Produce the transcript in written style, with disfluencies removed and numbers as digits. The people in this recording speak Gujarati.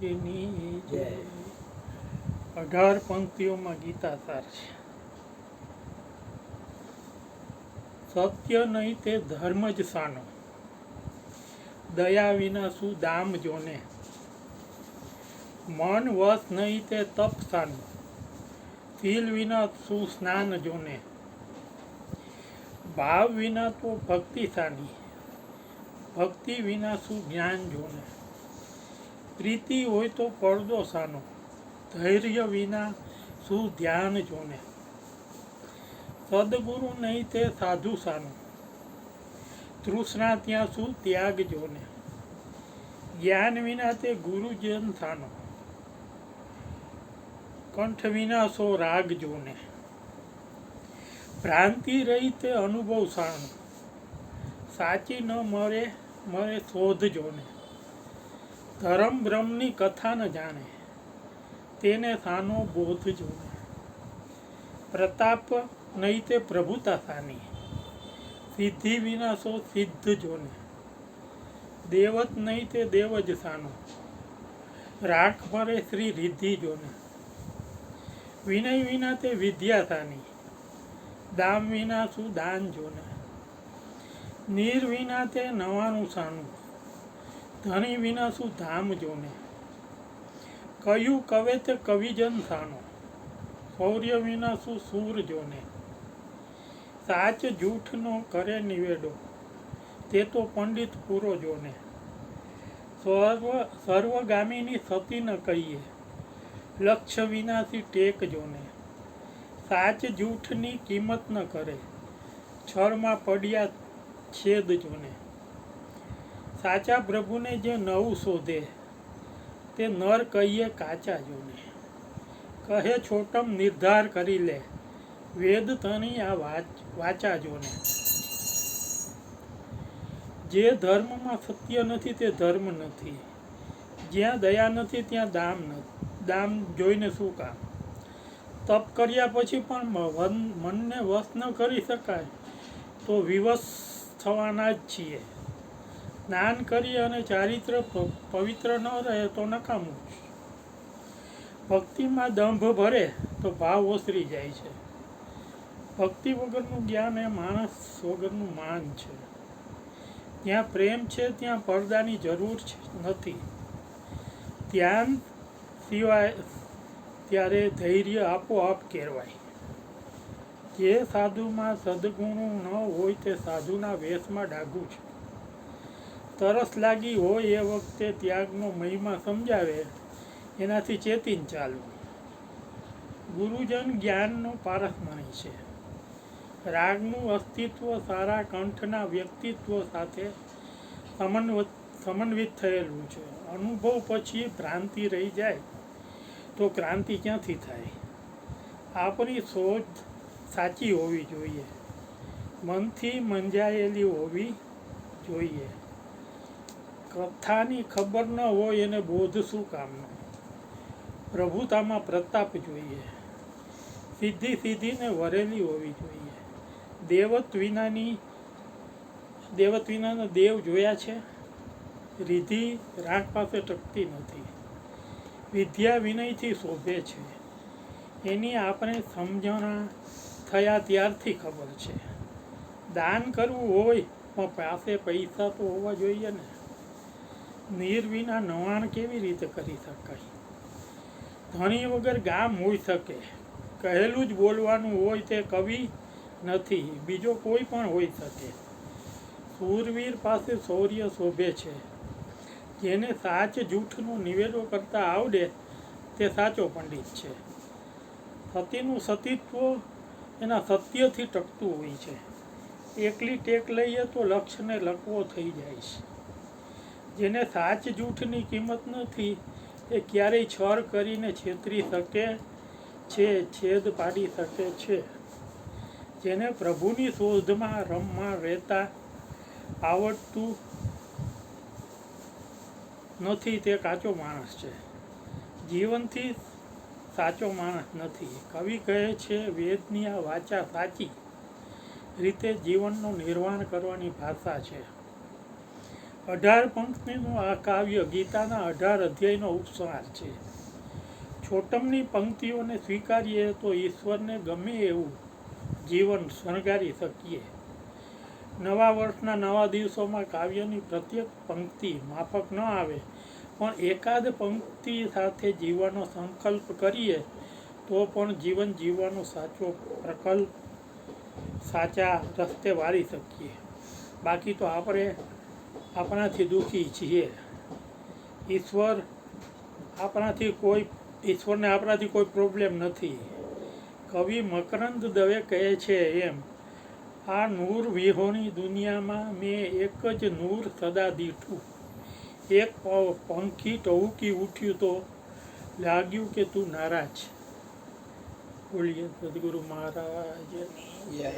એની જય 18 પંક્તિઓમાં ગીતા સાર છે. સત્ય નહીં તે ધર્મ જ સાનો, દયા વિના શું દામ જોને. મન વશ નહીં તે તપ સાનું, શીલ વિના શું સ્નાન જોને. ભાવ વિના તો ભક્તિ સાની, ભક્તિ વિના શું જ્ઞાન જોને. પ્રીતિ હોય તો પડદો સાનો, ધૈર્ય વિના શું ધ્યાન જોને. સદગુરુ નહીં તે સાધુ સાનું, તૃષ્ણા ત્યાં શું ત્યાગ જોને. જ્ઞાન વિના તે ગુરુજન સાનો, કંઠ વિના સો રાગ જોને. ભ્રાંતિ રહી તે અનુભવ સાનો, સાચી ન મળે મળે શોધ જોને. ધર્મ બ્રહ્મની કથા ન જાણે, તેને સાનો બોધ જોને. પ્રતાપ નહીં તે પ્રભુતા સાની, સિદ્ધિ વિના સો સિદ્ધ જોને. દેવત નહીં તે દેવ જ સાનો, રાખ ભરે શ્રી રિદ્ધિ જોને. વિનય વિના તે વિદ્યા સાની, દામ વિના શું દાન જોને. નીર વિના તે નવાનું સાનું, ધણી વિના શું ધામ જોને. કયું કવે તે કવિજન સાનો, શૌર્ય વિના શું સૂર જોને. સાચ જૂઠનો કરે નિવેડો, તે તો પંડિત પૂરો જોને. સર્વગામીની સતી ન કહીએ, લક્ષ્ય વિનાથી ટેક જોને. સાચ જૂઠની કિંમત ન કરે, છળમાં પડ્યા છેદ જોને. સાચા પ્રભુને જે નવું શોધે, તે નર કહીએ કાચા જોને. કહે છોટમ નિર્ધાર કરી લે, વેદ તણી આ વાચા જોને. જે ધર્મમાં સત્ય નથી તે ધર્મ નથી, જ્યાં દયા નથી ત્યાં દામ જોઈને શું કામ. તપ કર્યા પછી પણ મનને વશ ન કરી શકાય તો વિવશ થવાના જ છીએ. સ્નાન કરી અને ચારિત્ર પવિત્ર ન રહે તો નકામું. ભક્તિમાં દંભ ભરે તો ભાવ ઓસરી જાય છે. ભક્તિ વગરનું જ્ઞાન એ માણસ વગરનું માન છે. જ્યાં પ્રેમ છે ત્યાં પડદાની જરૂર નથી. ધ્યાન સિવાય ત્યારે ધૈર્ય આપોઆપ કેળવાય. જે સાધુમાં સદગુણો ન હોય તે સાધુના વેશમાં ડાઘું છે. તરસ લાગી હોય એ વખતે ત્યાગનો મહિમા સમજાવે, એનાથી ચેતીને ચાલવું. ગુરુજન જ્ઞાનનો પારસમણી છે. રાગનું અસ્તિત્વ સારા કંઠના વ્યક્તિત્વ સાથે સમન્વિત થયેલું છે. અનુભવ પછી ભ્રાંતિ રહી જાય તો ક્રાંતિ ક્યાંથી થાય. આપણી સોચ સાચી હોવી જોઈએ, મનથી મંજાયેલી હોવી જોઈએ. કથાની ખબર ન હોય એને બોધ શું કામનો. પ્રભુતામાં પ્રતાપ જોઈએ, સિદ્ધિને વરેલી હોવી જોઈએ. દેવત વિનાના દેવ જોયા છે. રિદ્ધિ રાખ પાસે ટકતી નથી. વિદ્યા વિનયથી શોભે છે, એની આપણે સમજણા થયા ત્યારથી ખબર છે. દાન કરવું હોય પણ પાસે પૈસા તો હોવા જોઈએ ને. નીર વિના નવાણ કેવી રીતે કરી શકાય. ધણી વગર ગામ હોઈ શકે, કહેલું જ બોલવાનું હોય તે કવિ નથી, બીજો કોઈ પણ હોઈ શકે. શૂરવીર પાસે શૌર્ય શોભે છે. જેને સાચ જૂઠનો નિવેડો કરતા આવડે તે સાચો પંડિત છે. સતીનું સતીત્વ એના સત્યથી ટકતું હોય છે. એકલી ટેક લઈએ તો લક્ષ્યને લકવો થઈ જાય છે. જેને સાચ જૂઠની કિંમત નથી એ ક્યારેય છળ કરીને છેતરી શકે છે, છેદ પાડી શકે છે. જેને પ્રભુની શોધમાં રમમાં રહેતા આવડતું નથી તે કાચો માણસ છે. જીવનથી સાચો માણસ નથી. કવિ કહે છે વેદની આ વાચા સાચી રીતે જીવનનું નિર્વાણ કરવાની ભાષા છે. 18 પંક્તિનું આ કાવ્ય ગીતાના 18 અધ્યાયનો ઉપસાર છે. છોટમની પંક્તિઓને સ્વીકારીએ તો ઈશ્વરને ગમે એવું જીવન શણગારી શકીએ. નવા વર્ષના નવા દિવસોમાં કાવ્યની પ્રત્યેક પંક્તિ માફક ન આવે, પણ એકાદ પંક્તિ સાથે જીવવાનો સંકલ્પ કરીએ તો પણ જીવન જીવવાનો સાચો પ્રકલ્પ સાચા રસ્તે વાળી શકીએ. બાકી તો આપણે આપણાથી દુઃખી છીએ. ઈશ્વરને આપણાથી કોઈ પ્રોબ્લેમ નથી. કવિ મકરંદ દવે કહે છે એમ, આ નૂર વિહોણી દુનિયામાં મેં એક જ નૂર સદા દીઠું. એક પંખી ટહુકી ઉઠ્યું તો લાગ્યું કે તું નારાજ. બોલીએ સદગુરુ મહારાજની જય.